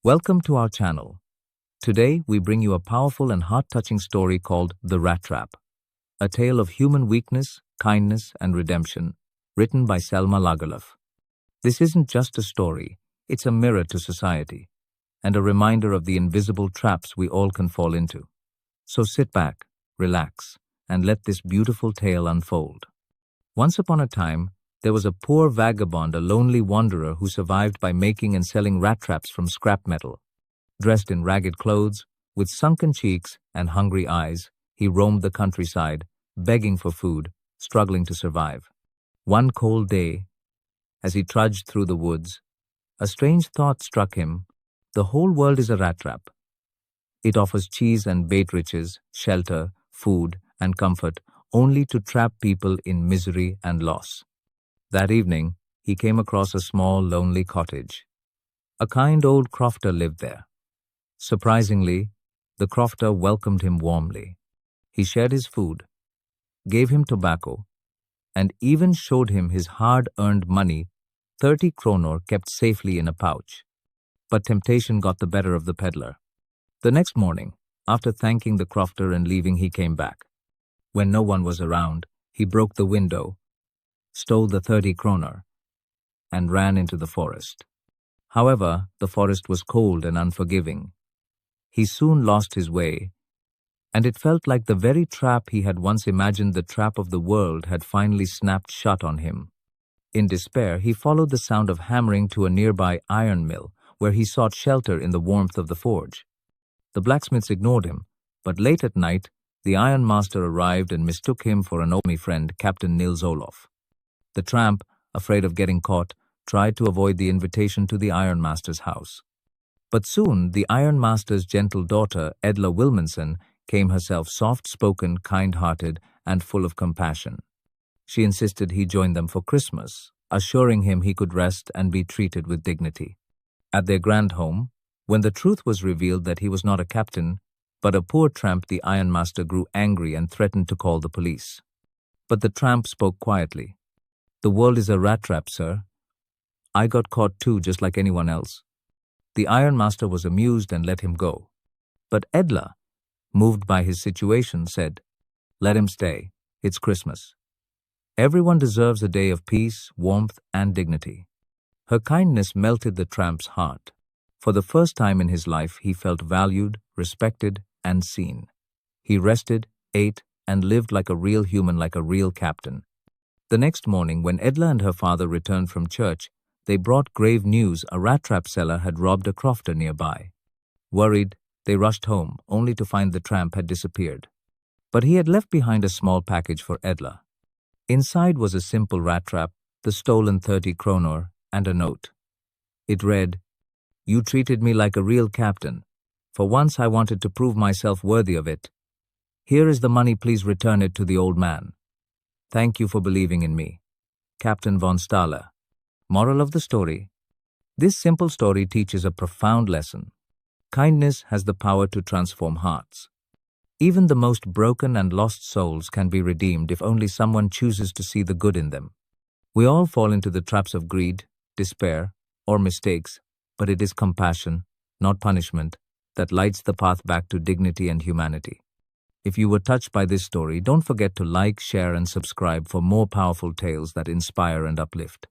Welcome to our channel. Today, we bring you a powerful and heart-touching story called The Rattrap, a tale of human weakness, kindness, and redemption, written by Selma Lagerlöf. This isn't just a story, it's a mirror to society, and a reminder of the invisible traps we all can fall into. So sit back, relax, and let this beautiful tale unfold. Once upon a time, there was a poor vagabond, a lonely wanderer who survived by making and selling rat traps from scrap metal. Dressed in ragged clothes, with sunken cheeks and hungry eyes, he roamed the countryside, begging for food, struggling to survive. One cold day, as he trudged through the woods, a strange thought struck him. The whole world is a rat trap. It offers cheese and bait riches, shelter, food, and comfort, only to trap people in misery and loss. That evening, he came across a small, lonely cottage. A kind old crofter lived there. Surprisingly, the crofter welcomed him warmly. He shared his food, gave him tobacco, and even showed him his hard-earned money, 30 kronor kept safely in a pouch. But temptation got the better of the peddler. The next morning, after thanking the crofter and leaving, he came back. When no one was around, he broke the window, stole the 30 kronor, and ran into the forest. However, the forest was cold and unforgiving. He soon lost his way, and it felt like the very trap he had once imagined, the trap of the world, had finally snapped shut on him. In despair, he followed the sound of hammering to a nearby iron mill, where he sought shelter in the warmth of the forge. The blacksmiths ignored him, but late at night, the ironmaster arrived and mistook him for an old friend, Captain Nils Olof. The tramp, afraid of getting caught, tried to avoid the invitation to the ironmaster's house. But soon the ironmaster's gentle daughter, Edla Wilmanson, came herself soft-spoken, kind-hearted, and full of compassion. She insisted he join them for Christmas, assuring him he could rest and be treated with dignity. At their grand home, when the truth was revealed that he was not a captain, but a poor tramp, the ironmaster grew angry and threatened to call the police. But the tramp spoke quietly. "The world is a rat trap, sir. I got caught too, just like anyone else." The ironmaster was amused and let him go. But Edla, moved by his situation, said, "Let him stay. It's Christmas. Everyone deserves a day of peace, warmth, and dignity." Her kindness melted the tramp's heart. For the first time in his life, he felt valued, respected, and seen. He rested, ate, and lived like a real human, like a real captain. The next morning, when Edla and her father returned from church, they brought grave news: a rat trap seller had robbed a crofter nearby. Worried, they rushed home, only to find the tramp had disappeared. But he had left behind a small package for Edla. Inside was a simple rat trap, the stolen 30 kronor, and a note. It read, "You treated me like a real captain. For once I wanted to prove myself worthy of it. Here is the money, please return it to the old man. Thank you for believing in me. Captain von Stahler." Moral of the story: this simple story teaches a profound lesson. Kindness has the power to transform hearts. Even the most broken and lost souls can be redeemed if only someone chooses to see the good in them. We all fall into the traps of greed, despair, or mistakes, but it is compassion, not punishment, that lights the path back to dignity and humanity. If you were touched by this story, don't forget to like, share, and subscribe for more powerful tales that inspire and uplift.